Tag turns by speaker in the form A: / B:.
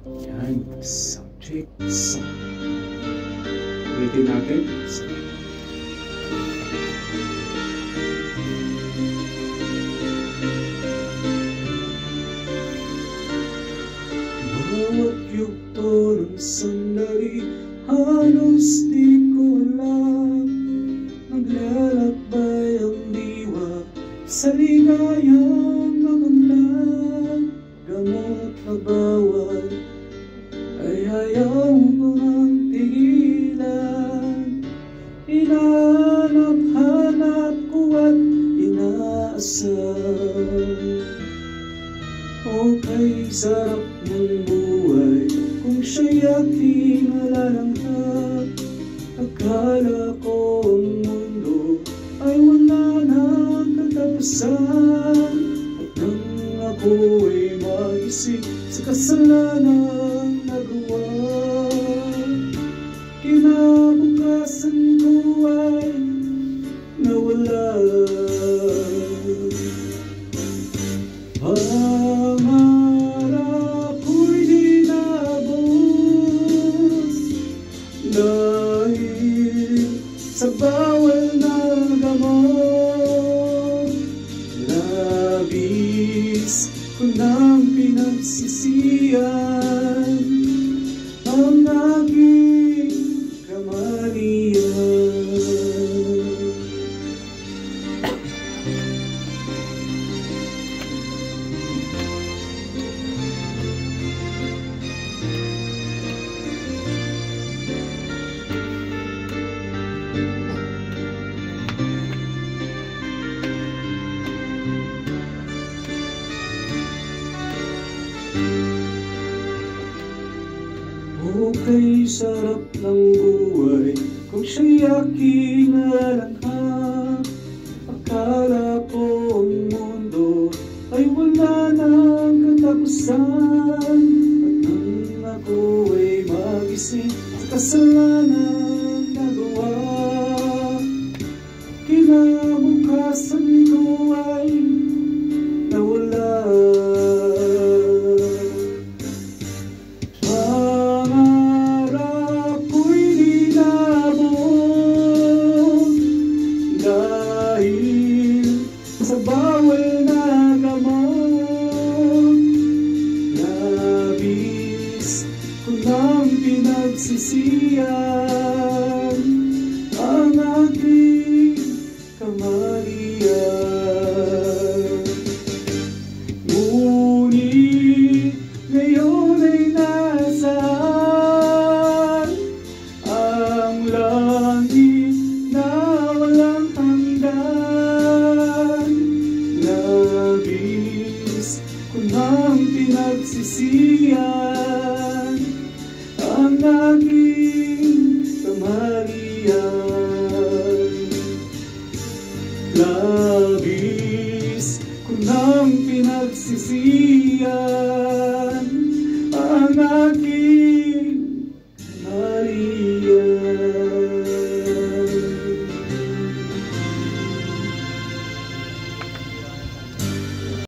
A: Yan, subjects. Ulitin natin. Bawat yugto ng sandali, halos di ko alam. Naglalakbay ang diwa sa ligayang makamlan. Gamot na bawal ay ayaw ko ang tigilan. Hinanap-hanap ko at inaasam. Okay, sarap ng buhay kung siya'y aking malalanghap. Akala ko ang mundo ay wala nang katapusan. At nang ako ay magising sa kasalanang nagawa, kinabukasan ko ay nawala. Pangarap ko'y di naabot dahil sa bawal na gamot. Labis ko nang pinagsisihan ang aking kamalian. Okay, sarap ng buhay kung siya'y aking nalanghap. Akala ko ang mundo ay wala nang katapusan. At nang ako ay magising sa kasalanang nagawa, kinabukasan ko ay nawala. Sa bawal na gamot, labis ko nang pinagsisihan ang aking kamalian. Ngunit ngayon ay nasaan ang langit na walang hanggan. Labis ko nang pinagsisihan ang aking kamalian. Labis ko nang pinagsisihan ang aking